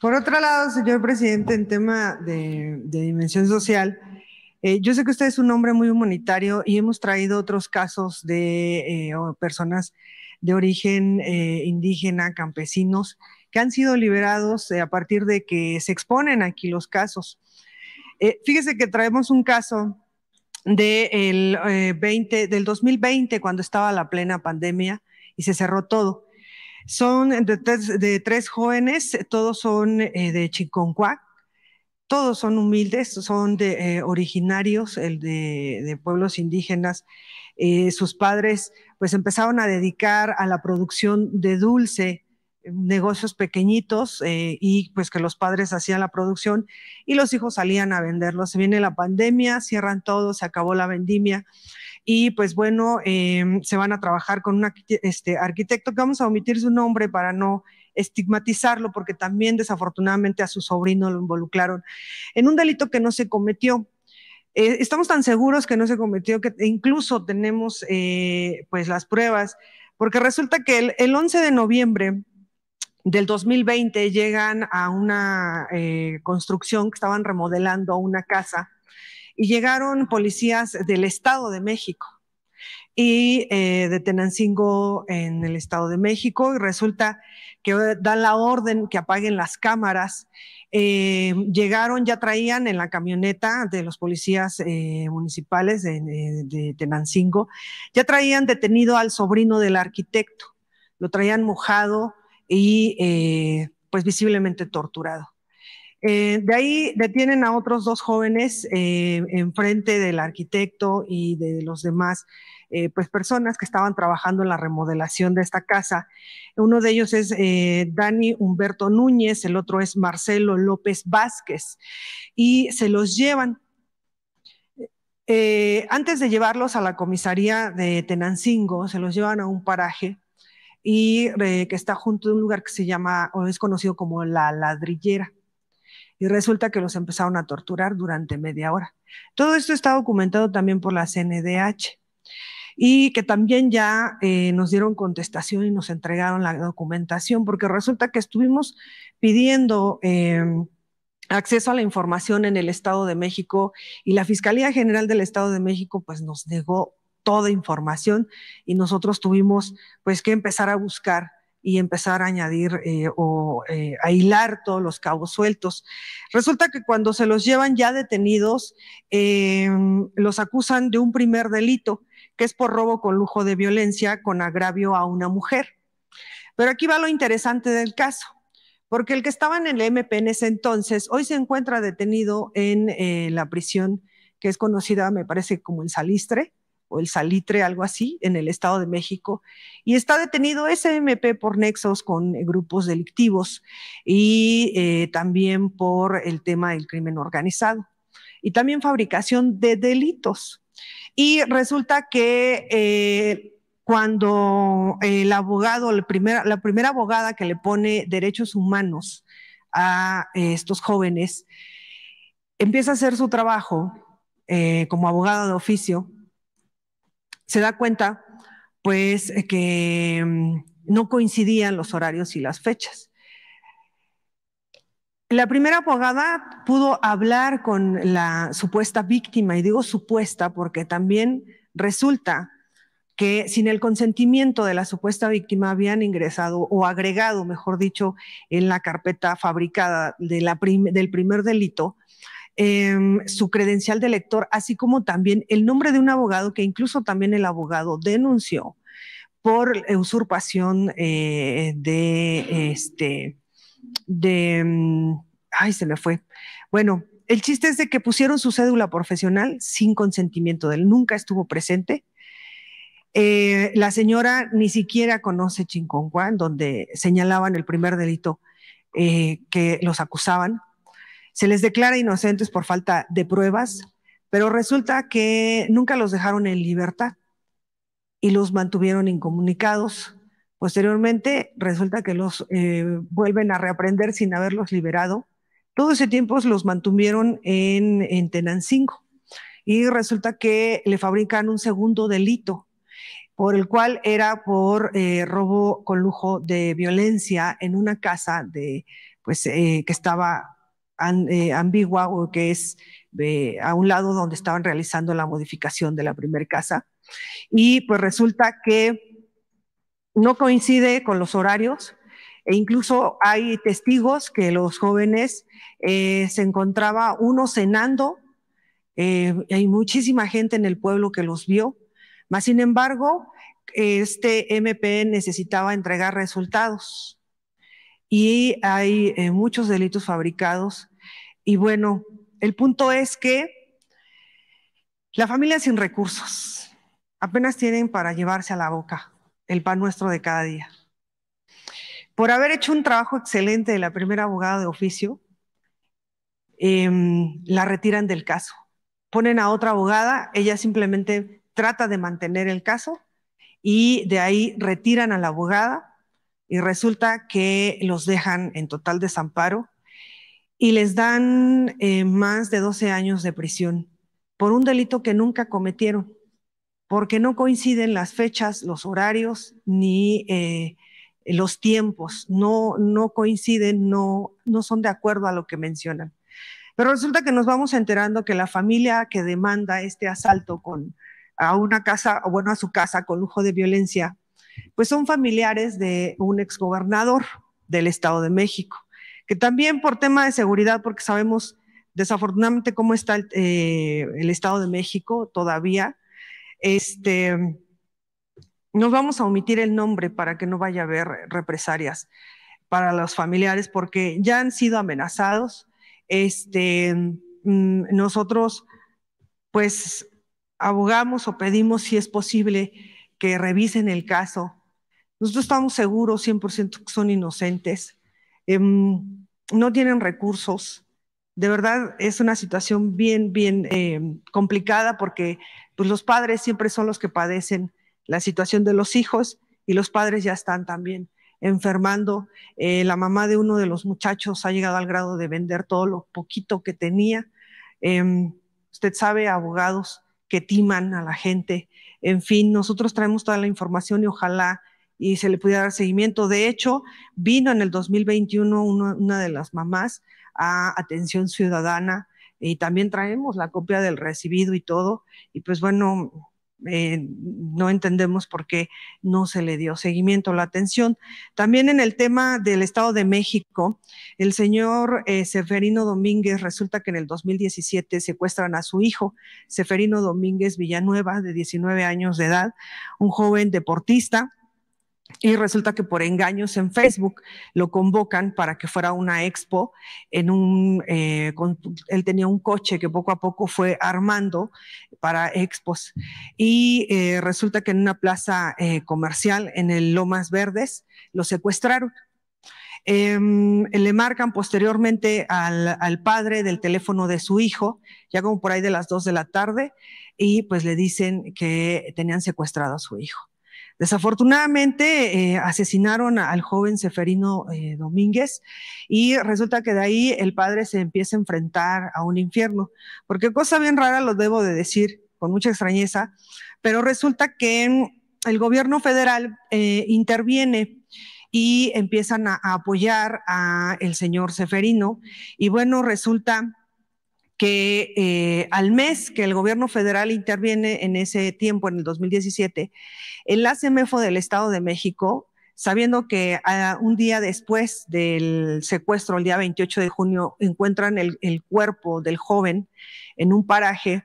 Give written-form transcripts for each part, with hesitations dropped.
Por otro lado, señor presidente, en tema de dimensión social, yo sé que usted es un hombre muy humanitario y hemos traído otros casos de personas de origen indígena, campesinos, que han sido liberados a partir de que se exponen aquí los casos. Fíjese que traemos un caso del 2020, cuando estaba la plena pandemia y se cerró todo. Son de tres jóvenes, todos son de Chiconcuac, todos son humildes, son originarios de pueblos indígenas. Sus padres pues empezaron a dedicar a la producción de dulce, negocios pequeñitos, y pues que los padres hacían la producción y los hijos salían a venderlos. Se viene la pandemia, cierran todo, se acabó la vendimia y pues bueno, se van a trabajar con un arquitecto que vamos a omitir su nombre para no estigmatizarlo, porque también desafortunadamente a su sobrino lo involucraron en un delito que no se cometió. Estamos tan seguros que no se cometió que incluso tenemos pues las pruebas, porque resulta que el 11 de noviembre del 2020 llegan a una construcción que estaban remodelando una casa y llegaron policías del Estado de México y de Tenancingo en el Estado de México, y resulta que dan la orden que apaguen las cámaras. Llegaron, ya traían en la camioneta de los policías municipales de Tenancingo, ya traían detenido al sobrino del arquitecto, lo traían mojado y pues visiblemente torturado. De ahí detienen a otros dos jóvenes enfrente del arquitecto y de los demás pues personas que estaban trabajando en la remodelación de esta casa. Uno de ellos es Dani Humberto Núñez, el otro es Marcelo López Vázquez, y se los llevan. Antes de llevarlos a la comisaría de Tenancingo, se los llevan a un paraje y que está junto a un lugar que se llama, o es conocido como La Ladrillera, y resulta que los empezaron a torturar durante media hora. Todo esto está documentado también por la CNDH y que también ya nos dieron contestación y nos entregaron la documentación, porque resulta que estuvimos pidiendo acceso a la información en el Estado de México y la Fiscalía General del Estado de México pues nos negó toda información y nosotros tuvimos pues que empezar a buscar y empezar a añadir a hilar todos los cabos sueltos. Resulta que cuando se los llevan ya detenidos, los acusan de un primer delito, que es por robo con lujo de violencia con agravio a una mujer. Pero aquí va lo interesante del caso, porque el que estaba en el MP en ese entonces, hoy se encuentra detenido en la prisión que es conocida, me parece, como el Salistre, o el Salitre, algo así, en el Estado de México, y está detenido ese MP por nexos con grupos delictivos y también por el tema del crimen organizado y también fabricación de delitos. Y resulta que cuando el abogado, la primera abogada que le pone derechos humanos a estos jóvenes, empieza a hacer su trabajo como abogada de oficio, se da cuenta pues que no coincidían los horarios y las fechas. La primera abogada pudo hablar con la supuesta víctima, y digo supuesta porque también resulta que sin el consentimiento de la supuesta víctima habían ingresado o agregado, mejor dicho, en la carpeta fabricada del primer delito, su credencial de lector, así como también el nombre de un abogado que incluso también el abogado denunció por usurpación ay, se me fue. Bueno, el chiste es de que pusieron su cédula profesional sin consentimiento de él, nunca estuvo presente. La señora ni siquiera conoce Chinconcuán, donde señalaban el primer delito que los acusaban. Se les declara inocentes por falta de pruebas, pero resulta que nunca los dejaron en libertad y los mantuvieron incomunicados. Posteriormente, resulta que los vuelven a reaprender sin haberlos liberado. Todo ese tiempo los mantuvieron en Tenancingo y resulta que le fabrican un segundo delito. por el cual era por robo con lujo de violencia en una casa que estaba ambigua o que es a un lado donde estaban realizando la modificación de la primera casa. Y pues resulta que no coincide con los horarios e incluso hay testigos que los jóvenes se encontraba uno cenando, hay muchísima gente en el pueblo que los vio, mas sin embargo, este MP necesitaba entregar resultados y hay muchos delitos fabricados. Y bueno, el punto es que la familia sin recursos apenas tienen para llevarse a la boca el pan nuestro de cada día. Por haber hecho un trabajo excelente de la primera abogada de oficio, la retiran del caso. Ponen a otra abogada, ella simplemente trata de mantener el caso y de ahí retiran a la abogada y resulta que los dejan en total desamparo y les dan más de 12 años de prisión por un delito que nunca cometieron, porque no coinciden las fechas, los horarios ni los tiempos, no coinciden, no son de acuerdo a lo que mencionan. Pero resulta que nos vamos enterando que la familia que demanda este asalto a una casa, o bueno, a su casa con lujo de violencia, pues son familiares de un exgobernador del Estado de México, que también por tema de seguridad, porque sabemos desafortunadamente cómo está el Estado de México todavía, nos vamos a omitir el nombre para que no vaya a haber represalias para los familiares, porque ya han sido amenazados. Nosotros, pues, abogamos o pedimos si es posible que revisen el caso. Nosotros estamos seguros 100% que son inocentes, no tienen recursos. De verdad es una situación bien complicada porque pues, los padres siempre son los que padecen la situación de los hijos y los padres ya están también enfermando. La mamá de uno de los muchachos ha llegado al grado de vender todo lo poquito que tenía. Usted sabe, abogados que timan a la gente. En fin, nosotros traemos toda la información y ojalá y se le pudiera dar seguimiento. De hecho, vino en el 2021 una de las mamás a Atención Ciudadana y también traemos la copia del recibido y todo. Y pues bueno, no entendemos por qué no se le dio seguimiento a la atención. También en el tema del Estado de México, el señor Seferino Domínguez, resulta que en el 2017 secuestran a su hijo, Seferino Domínguez Villanueva, de 19 años de edad, un joven deportista. Y resulta que por engaños en Facebook lo convocan para que fuera a una expo. Él tenía un coche que poco a poco fue armando para expos. Y resulta que en una plaza comercial en el Lomas Verdes lo secuestraron. Le marcan posteriormente al padre del teléfono de su hijo, ya como por ahí de las 2 de la tarde, y pues le dicen que tenían secuestrado a su hijo. Desafortunadamente asesinaron al joven Seferino Domínguez y resulta que de ahí el padre se empieza a enfrentar a un infierno, porque cosa bien rara lo debo de decir con mucha extrañeza, pero resulta que el gobierno federal interviene y empiezan a apoyar a el señor Seferino y bueno, resulta que al mes que el gobierno federal interviene en ese tiempo, en el 2017, el ACMEFO del Estado de México, sabiendo que un día después del secuestro, el día 28 de junio, encuentran el cuerpo del joven en un paraje,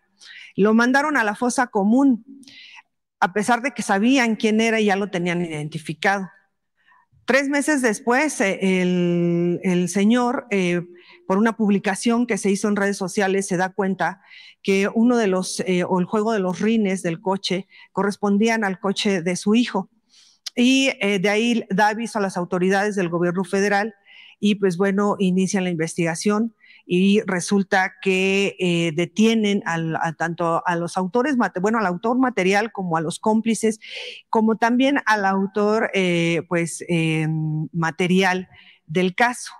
lo mandaron a la fosa común, a pesar de que sabían quién era y ya lo tenían identificado. 3 meses después, el señor, por una publicación que se hizo en redes sociales, se da cuenta que uno de los, o el juego de los rines del coche, correspondían al coche de su hijo. Y de ahí da aviso a las autoridades del gobierno federal y pues bueno, inician la investigación y resulta que detienen tanto a los autores, bueno, al autor material como a los cómplices, como también al autor material del caso.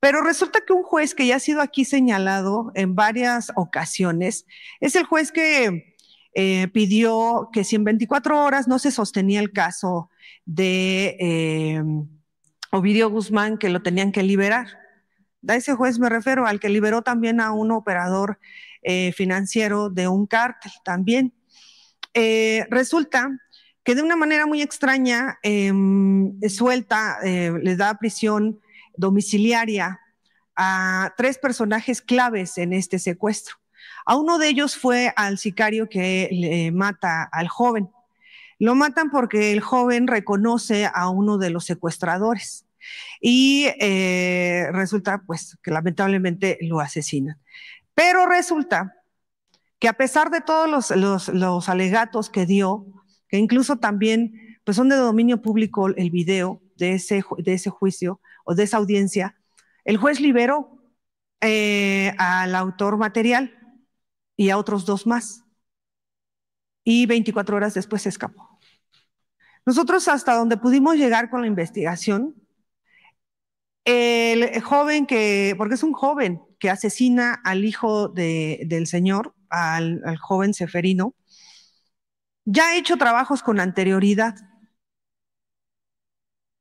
Pero resulta que un juez que ya ha sido aquí señalado en varias ocasiones es el juez que pidió que si en 24 horas no se sostenía el caso de Ovidio Guzmán, que lo tenían que liberar. A ese juez me refiero, al que liberó también a un operador financiero de un cártel también. Resulta que de una manera muy extraña suelta, les da prisión domiciliaria a 3 personajes claves en este secuestro. A uno de ellos fue al sicario que le mata al joven. Lo matan porque el joven reconoce a uno de los secuestradores y resulta pues que lamentablemente lo asesinan. Pero resulta que a pesar de todos los alegatos que dio, que incluso también pues son de dominio público el video de ese juicio o de esa audiencia, el juez liberó al autor material y a otros 2 más. Y 24 horas después se escapó. Nosotros hasta donde pudimos llegar con la investigación, el joven porque es un joven que asesina al hijo del señor, al joven Ceferino, ya ha hecho trabajos con anterioridad.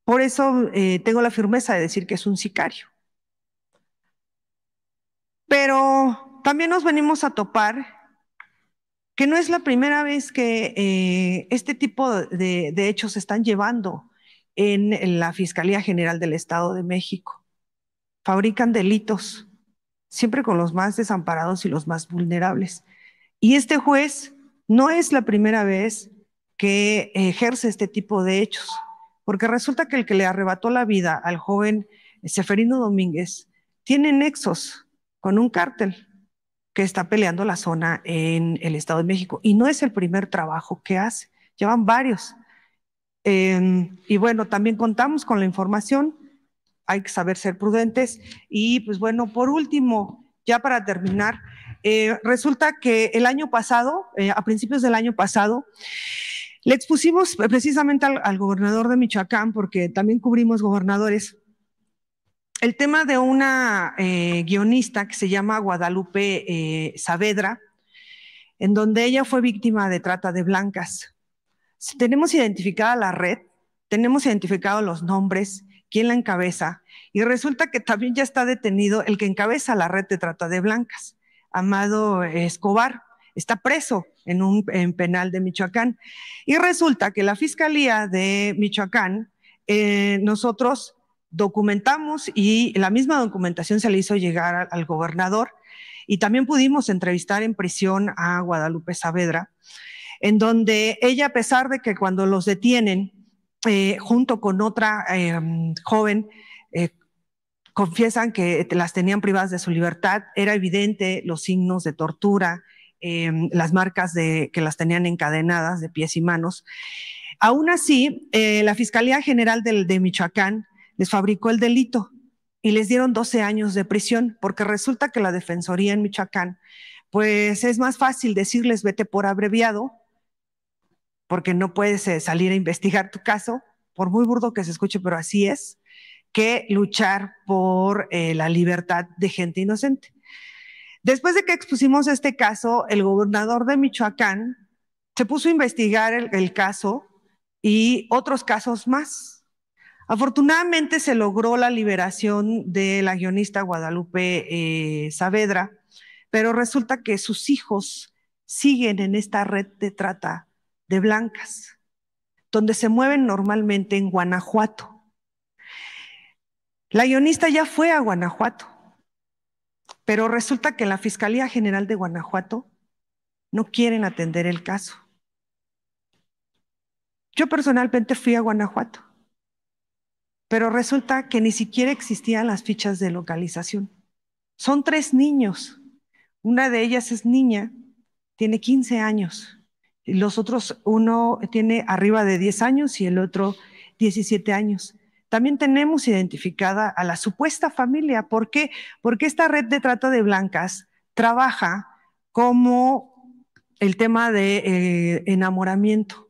Por eso tengo la firmeza de decir que es un sicario. Pero también nos venimos a topar que no es la primera vez que este tipo de hechos se están llevando en la Fiscalía General del Estado de México. Fabrican delitos, siempre con los más desamparados y los más vulnerables. Y este juez no es la primera vez que ejerce este tipo de hechos, porque resulta que el que le arrebató la vida al joven Ceferino Domínguez tiene nexos con un cártel que está peleando la zona en el Estado de México. Y no es el primer trabajo que hace, llevan varios. Y bueno, también contamos con la información, hay que saber ser prudentes. Y pues bueno, por último, ya para terminar, resulta que el año pasado, a principios del año pasado, le expusimos precisamente al gobernador de Michoacán, porque también cubrimos gobernadores, el tema de una guionista que se llama Guadalupe Saavedra, en donde ella fue víctima de trata de blancas. Tenemos identificada la red, tenemos identificados los nombres, quién la encabeza, y resulta que también ya está detenido el que encabeza la red de trata de blancas, Amado Escobar. Está preso en un penal de Michoacán. Y resulta que la Fiscalía de Michoacán, nosotros documentamos y la misma documentación se le hizo llegar al gobernador y también pudimos entrevistar en prisión a Guadalupe Saavedra, en donde ella, a pesar de que cuando los detienen, junto con otra joven, confiesan que las tenían privadas de su libertad, era evidente los signos de tortura, las marcas que las tenían encadenadas de pies y manos. Aún así, la Fiscalía General de Michoacán les fabricó el delito y les dieron 12 años de prisión, porque resulta que la Defensoría en Michoacán, pues es más fácil decirles vete por abreviado, porque no puedes salir a investigar tu caso, por muy burdo que se escuche, pero así es, que luchar por la libertad de gente inocente. Después de que expusimos este caso, el gobernador de Michoacán se puso a investigar el caso y otros casos más. Afortunadamente se logró la liberación de la guionista Guadalupe Saavedra, pero resulta que sus hijos siguen en esta red de trata de blancas, donde se mueven normalmente en Guanajuato. La guionista ya fue a Guanajuato, pero resulta que en la Fiscalía General de Guanajuato no quieren atender el caso. Yo personalmente fui a Guanajuato, pero resulta que ni siquiera existían las fichas de localización. Son 3 niños. Una de ellas es niña, tiene 15 años. Y los otros, uno tiene arriba de 10 años y el otro 17 años. También tenemos identificada a la supuesta familia. ¿Por qué? Porque esta red de trata de blancas trabaja como el tema de enamoramiento.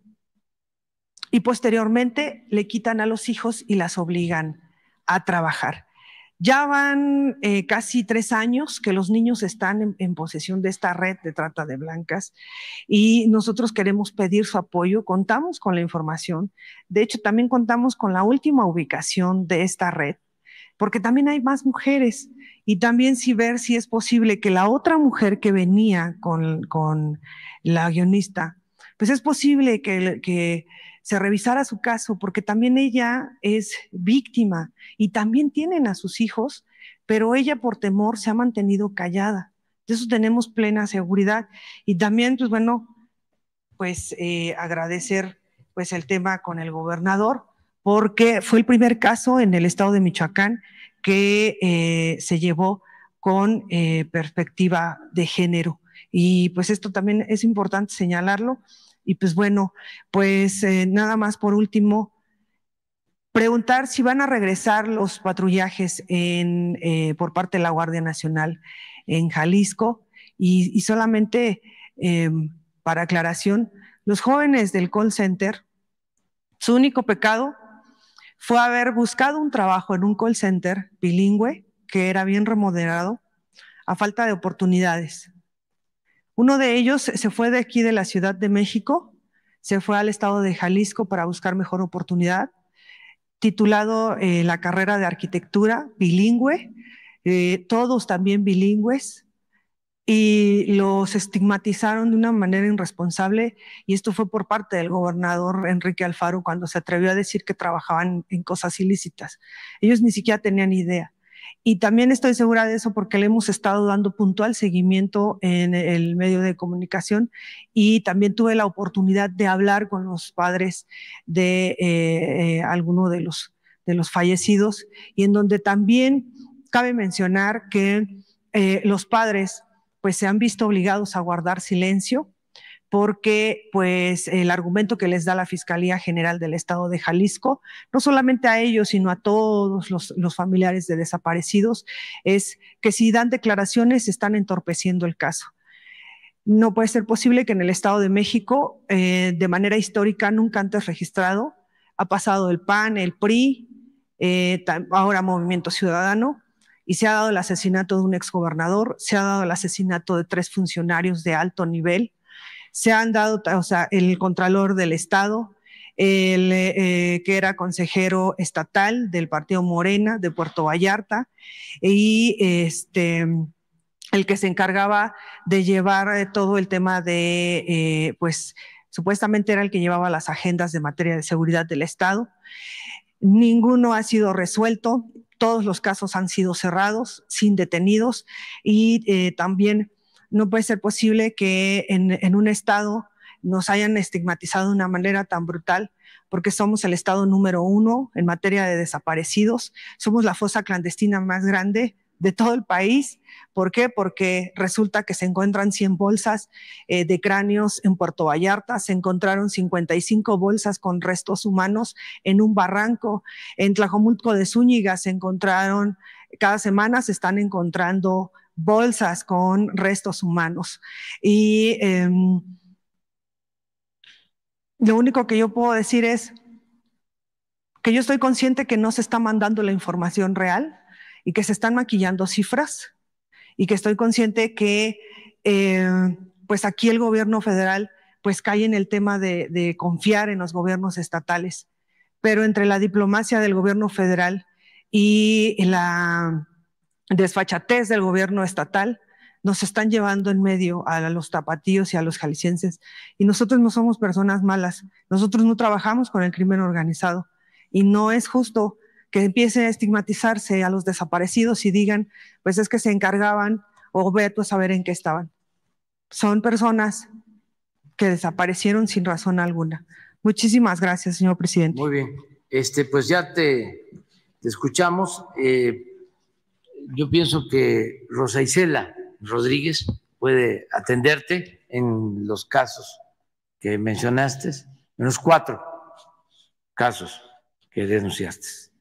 Y posteriormente le quitan a los hijos y las obligan a trabajar. Ya van casi 3 años que los niños están en posesión de esta red de trata de blancas y nosotros queremos pedir su apoyo. Contamos con la información. De hecho, también contamos con la última ubicación de esta red, porque también hay más mujeres y también ver si es posible que la otra mujer que venía con la guionista, pues es posible que se revisara su caso, porque también ella es víctima y también tienen a sus hijos, pero ella por temor se ha mantenido callada. De eso tenemos plena seguridad. Y también, pues bueno, pues agradecer pues el tema con el gobernador, porque fue el primer caso en el estado de Michoacán que se llevó con perspectiva de género. Y pues esto también es importante señalarlo. Y pues bueno, pues nada más por último, preguntar si van a regresar los patrullajes por parte de la Guardia Nacional en Jalisco y solamente para aclaración, los jóvenes del call center, su único pecado fue haber buscado un trabajo en un call center bilingüe que era bien remunerado a falta de oportunidades. Uno de ellos se fue de aquí de la Ciudad de México, se fue al estado de Jalisco para buscar mejor oportunidad, titulado la carrera de arquitectura bilingüe, todos también bilingües, y los estigmatizaron de una manera irresponsable, y esto fue por parte del gobernador Enrique Alfaro cuando se atrevió a decir que trabajaban en cosas ilícitas. Ellos ni siquiera tenían idea. Y también estoy segura de eso porque le hemos estado dando puntual seguimiento en el medio de comunicación y también tuve la oportunidad de hablar con los padres de alguno de los fallecidos y en donde también cabe mencionar que los padres pues se han visto obligados a guardar silencio porque pues el argumento que les da la Fiscalía General del Estado de Jalisco, no solamente a ellos, sino a todos los familiares de desaparecidos, es que si dan declaraciones están entorpeciendo el caso. No puede ser posible que en el Estado de México, de manera histórica, nunca antes registrado, ha pasado el PAN, el PRI, ahora Movimiento Ciudadano, y se ha dado el asesinato de un exgobernador, se ha dado el asesinato de 3 funcionarios de alto nivel, se han dado, o sea, el Contralor del Estado, que era consejero estatal del Partido Morena de Puerto Vallarta, y el que se encargaba de llevar todo el tema de, pues, supuestamente era el que llevaba las agendas de materia de seguridad del Estado. Ninguno ha sido resuelto, todos los casos han sido cerrados, sin detenidos, y también no puede ser posible que en un estado nos hayan estigmatizado de una manera tan brutal, porque somos el estado número 1 en materia de desaparecidos, somos la fosa clandestina más grande de todo el país. ¿Por qué? Porque resulta que se encuentran 100 bolsas de cráneos en Puerto Vallarta, se encontraron 55 bolsas con restos humanos en un barranco, en Tlajomulco de Zúñiga se encontraron, cada semana se están encontrando bolsas con restos humanos. Y lo único que yo puedo decir es que yo estoy consciente que no se está mandando la información real y que se están maquillando cifras y que estoy consciente que pues aquí el gobierno federal pues cae en el tema de confiar en los gobiernos estatales, pero entre la diplomacia del gobierno federal y la desfachatez del gobierno estatal nos están llevando en medio a los tapatíos y a los jaliscienses. Y nosotros no somos personas malas, nosotros no trabajamos con el crimen organizado y no es justo que empiece a estigmatizarse a los desaparecidos y digan, pues es que se encargaban o ve tú a saber en qué estaban. Son personas que desaparecieron sin razón alguna. Muchísimas gracias, señor presidente. Muy bien. Pues ya te escuchamos. Yo pienso que Rosa Isela Rodríguez puede atenderte en los casos que mencionaste, en los 4 casos que denunciaste.